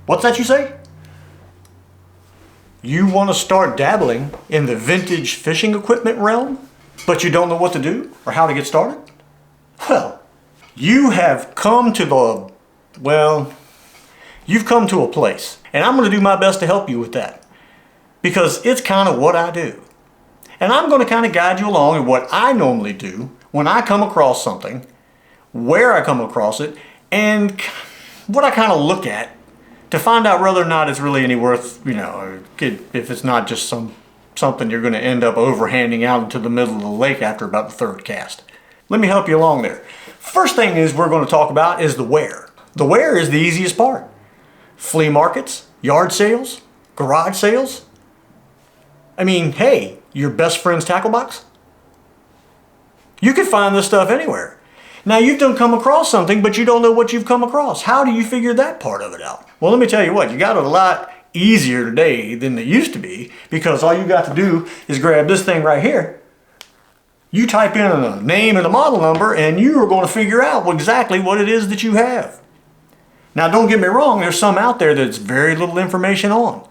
What's that you say? You want to start dabbling in the vintage fishing equipment realm, but you don't know what to do or how to get started? Well, you have come to you've come to a place, and I'm going to do my best to help you with that, because it's kind of what I do. And I'm going to kind of guide you along in what I normally do when I come across something, where I come across it, and what I kind of look at to find out whether or not it's really any worth, if it's not just something you're going to end up overhanding out into the middle of the lake after about the third cast. Let me help you along there. First thing is we're going to talk about is the where. The where is the easiest part. Flea markets, yard sales, garage sales. I mean, hey, your best friend's tackle box? You can find this stuff anywhere. Now you've done come across something, but you don't know what you've come across. How do you figure that part of it out? Well, let me tell you what, you got it a lot easier today than it used to be, because all you got to do is grab this thing right here. You type in a name and a model number, and you are going to figure out exactly what it is that you have. Now don't get me wrong, there's some out there that's very little information on.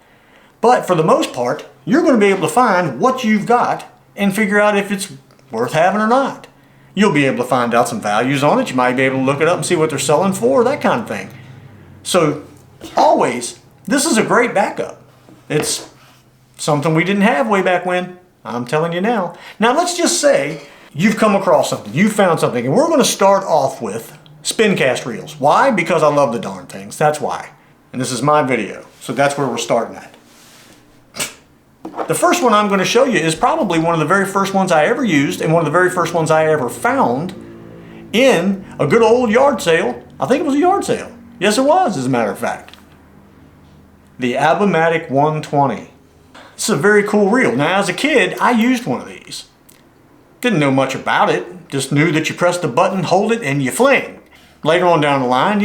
But for the most part, you're going to be able to find what you've got and figure out if it's worth having or not. You'll be able to find out some values on it. You might be able to look it up and see what they're selling for, that kind of thing. So always, this is a great backup. It's something we didn't have way back when. I'm telling you now. Now let's just say you've come across something, you found something, and we're going to start off with spin cast reels. Why? Because I love the darn things. That's why. And this is my video. So that's where we're starting at. The first one I'm going to show you is probably one of the very first ones I ever used, and one of the very first ones I ever found in a good old yard sale. I think it was a yard sale. Yes, it was, as a matter of fact. The Abumatic 120. This is a very cool reel. Now, as a kid, I used one of these. Didn't know much about it. Just knew that you press the button, hold it, and you fling. Later on down the line,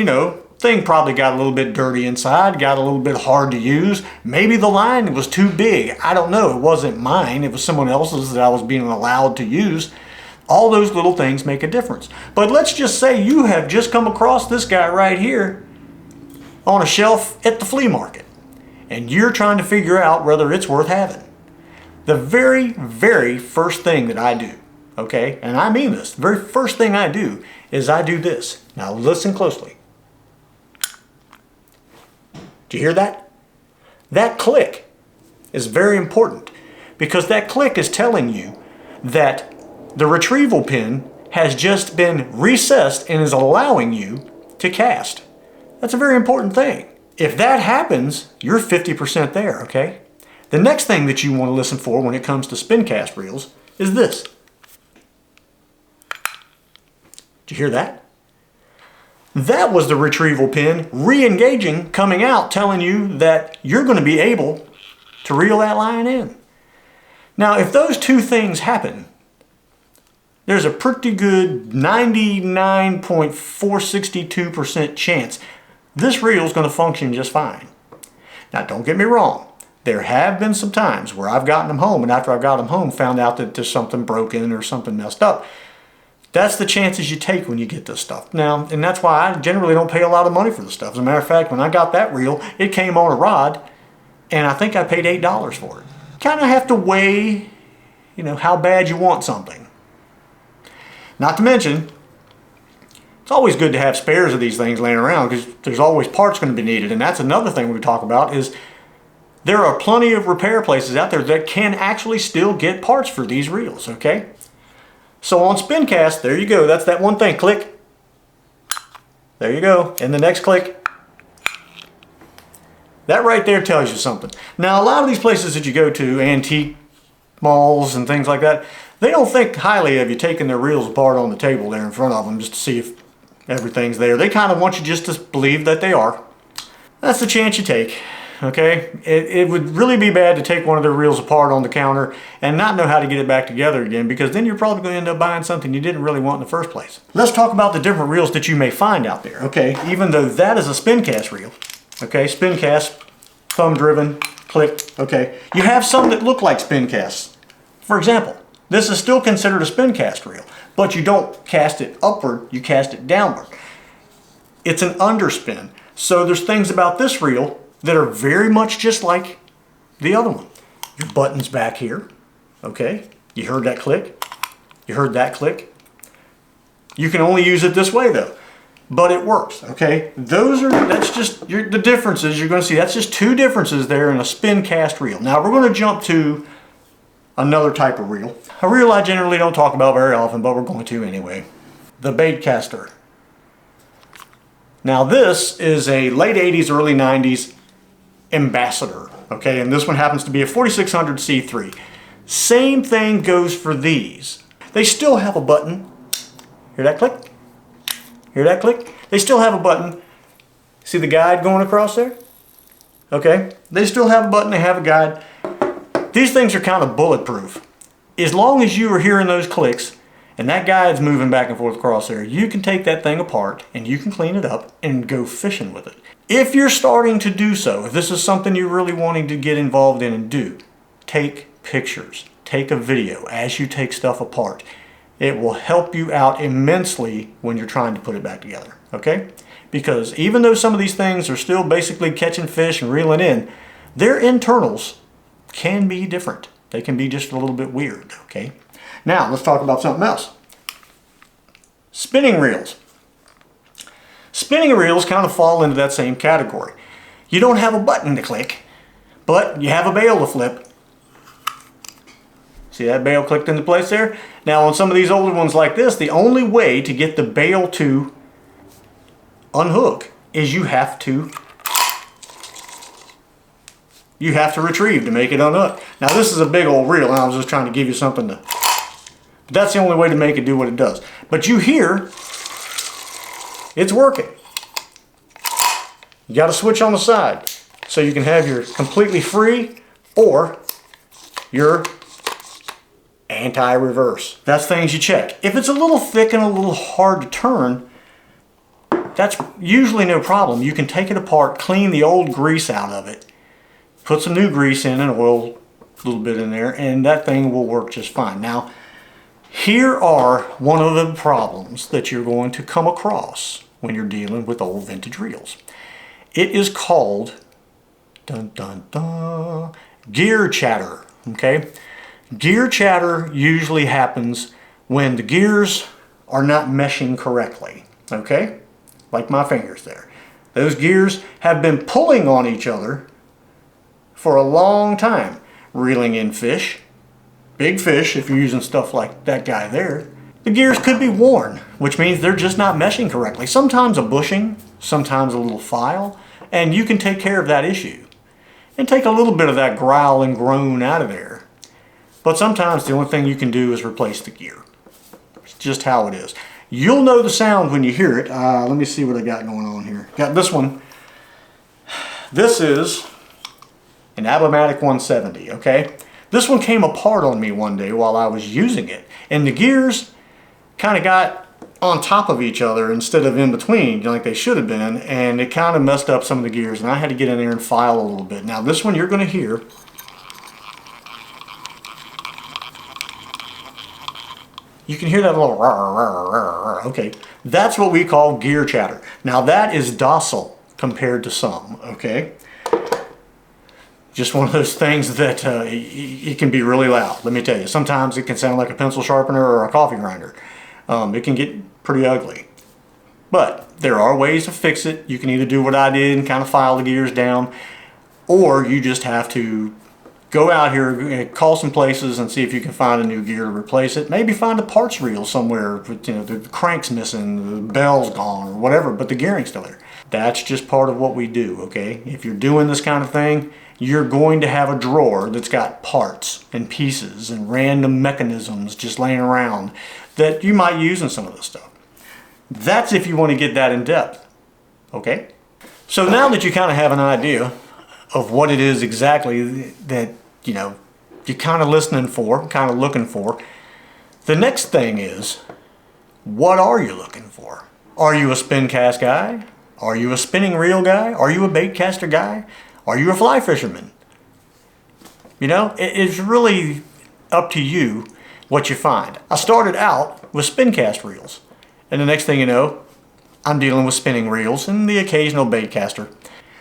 thing probably got a little bit dirty inside, got a little bit hard to use. Maybe the line was too big. I don't know. It wasn't mine. It was someone else's that I was being allowed to use. All those little things make a difference. But let's just say you have just come across this guy right here on a shelf at the flea market, and you're trying to figure out whether it's worth having. The very, very first thing that I do, okay, and I mean this, the very first thing I do is I do this. Now listen closely. Do you hear that? That click is very important, because that click is telling you that the retrieval pin has just been recessed and is allowing you to cast. That's a very important thing. If that happens, you're 50% there, okay? The next thing that you want to listen for when it comes to spin cast reels is this. Did you hear that? That was the retrieval pin re-engaging, coming out, telling you that you're going to be able to reel that line in. Now, if those two things happen, there's a pretty good 99.462% chance this reel is going to function just fine. Now, don't get me wrong. There have been some times where I've gotten them home, and after I've got them home, found out that there's something broken or something messed up. That's the chances you take when you get this stuff. Now, and that's why I generally don't pay a lot of money for this stuff. As a matter of fact, when I got that reel, it came on a rod, and I think I paid $8 for it. Kind of have to weigh, how bad you want something. Not to mention, it's always good to have spares of these things laying around, because there's always parts going to be needed. And that's another thing we talk about is there are plenty of repair places out there that can actually still get parts for these reels, okay? So on spin cast, there you go. That's that one thing. Click. There you go. And the next click. That right there tells you something. Now, a lot of these places that you go to, antique malls and things like that, they don't think highly of you taking their reels apart on the table there in front of them just to see if everything's there. They kind of want you just to believe that they are. That's the chance you take. okay? It would really be bad to take one of their reels apart on the counter and not know how to get it back together again, because then you're probably going to end up buying something you didn't really want in the first place. Let's talk about the different reels that you may find out there, okay? Even though that is a spin cast reel, okay? Spin cast, thumb driven, click, okay? You have some that look like spin casts. For example, this is still considered a spin cast reel, but you don't cast it upward, you cast it downward. It's an underspin. So there's things about this reel that are very much just like the other one. Your button's back here, okay? You heard that click? You heard that click? You can only use it this way though, but it works, okay? That's just the differences you're gonna see. That's just two differences there in a spin cast reel. Now we're gonna jump to another type of reel. A reel I generally don't talk about very often, but we're going to anyway. The baitcaster. Now this is a late 80s, early 90s ambassador, okay? And this one happens to be a 4600 C3. Same thing goes for these. They still have a button. Hear that click? Hear that click? They still have a button. See the guide going across there? Okay, they still have a button, they have a guide. These things are kind of bulletproof. As long as you are hearing those clicks and that guide's moving back and forth across there, you can take that thing apart and you can clean it up and go fishing with it. If you're starting to do so, if this is something you're really wanting to get involved in and do, take pictures, take a video as you take stuff apart. It will help you out immensely when you're trying to put it back together, okay? Because even though some of these things are still basically catching fish and reeling in, their internals can be different. They can be just a little bit weird, okay? Now, let's talk about something else. Spinning reels. Spinning reels kind of fall into that same category. You don't have a button to click, but you have a bail to flip. See that bail clicked into place there? Now, on some of these older ones like this, the only way to get the bail to unhook is you have to retrieve to make it unhook. Now this is a big old reel, and I was just trying to give you something to, but that's the only way to make it do what it does. But you hear, it's working. You got a switch on the side, so you can have your completely free or your anti-reverse. That's things you check. If it's a little thick and a little hard to turn, that's usually no problem. You can take it apart, clean the old grease out of it, put some new grease in and oil a little bit in there, and that thing will work just fine. Now, here are one of the problems that you're going to come across when you're dealing with old vintage reels. It is called, dun dun dun, gear chatter, okay? Gear chatter usually happens when the gears are not meshing correctly, okay? Like my fingers there. Those gears have been pulling on each other for a long time, reeling in fish, big fish if you're using stuff like that guy there. The gears could be worn, which means they're just not meshing correctly. Sometimes a bushing, sometimes a little file, and you can take care of that issue and take a little bit of that growl and groan out of there. But sometimes the only thing you can do is replace the gear. It's just how it is. You'll know the sound when you hear it. Let me see what I got going on here. Got this one. This is an Automatic 170, okay? This one came apart on me one day while I was using it, and the gears kind of got on top of each other instead of in between like they should have been, and it kind of messed up some of the gears, and I had to get in there and file a little bit. Now this one you're going to hear. You can hear that little rawr, rawr, rawr, rawr. Okay, that's what we call gear chatter. Now that is docile compared to some, okay? Just one of those things that it can be really loud, let me tell you. Sometimes it can sound like a pencil sharpener or a coffee grinder. It can get pretty ugly. But there are ways to fix it. You can either do what I did and kind of file the gears down, or you just have to go out here, call some places and see if you can find a new gear to replace it. Maybe find a parts reel somewhere, you know, the crank's missing, the bell's gone, or whatever, but the gearing's still there. That's just part of what we do, okay? If you're doing this kind of thing, you're going to have a drawer that's got parts and pieces and random mechanisms just laying around that you might use in some of this stuff. That's if you want to get that in depth, okay? So now that you kind of have an idea of what it is exactly that, you know, you're kind of listening for, kind of looking for. The next thing is, what are you looking for? Are you a spin cast guy? Are you a spinning reel guy? Are you a baitcaster guy? Are you a fly fisherman? You know, it's really up to you what you find. I started out with spin cast reels, and the next thing you know, I'm dealing with spinning reels and the occasional baitcaster.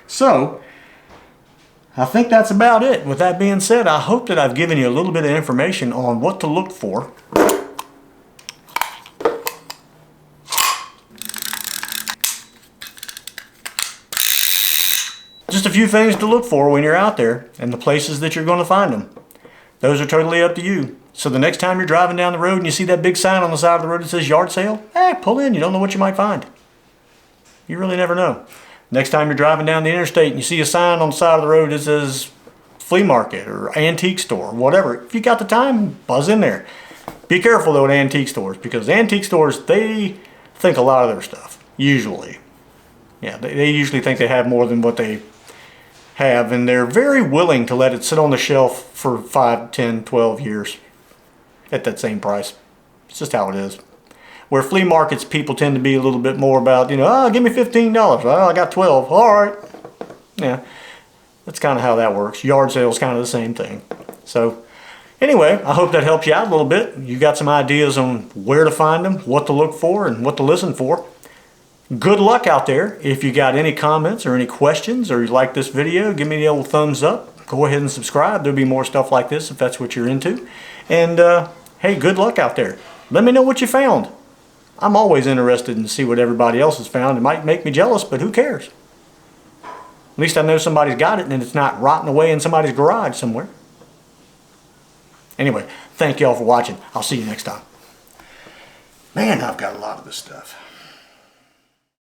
So, I think that's about it. With that being said, I hope that I've given you a little bit of information on what to look for. Just a few things to look for when you're out there and the places that you're going to find them. Those are totally up to you. So the next time you're driving down the road and you see that big sign on the side of the road that says yard sale, pull in. You don't know what you might find. You really never know. Next time you're driving down the interstate and you see a sign on the side of the road that says flea market or antique store, whatever. If you got the time, buzz in there. Be careful though at antique stores, because antique stores, they think a lot of their stuff, usually. Yeah, they usually think they have more than what they have, and they're very willing to let it sit on the shelf for 5, 10, 12 years at that same price. It's just how it is. Where flea markets, people tend to be a little bit more about, you know, oh, give me $15. Oh, I got 12. All right. Yeah, that's kind of how that works. Yard sale is kind of the same thing. So anyway, I hope that helps you out a little bit. You got some ideas on where to find them, what to look for, and what to listen for. Good luck out there. If you got any comments or any questions, or you like this video, give me the old thumbs up. Go ahead and subscribe. There'll be more stuff like this if that's what you're into. And hey, good luck out there. Let me know what you found. I'm always interested in see what everybody else has found. It might make me jealous, but who cares? At least I know somebody's got it and it's not rotting away in somebody's garage somewhere. Anyway, thank y'all for watching. I'll see you next time. Man, I've got a lot of this stuff.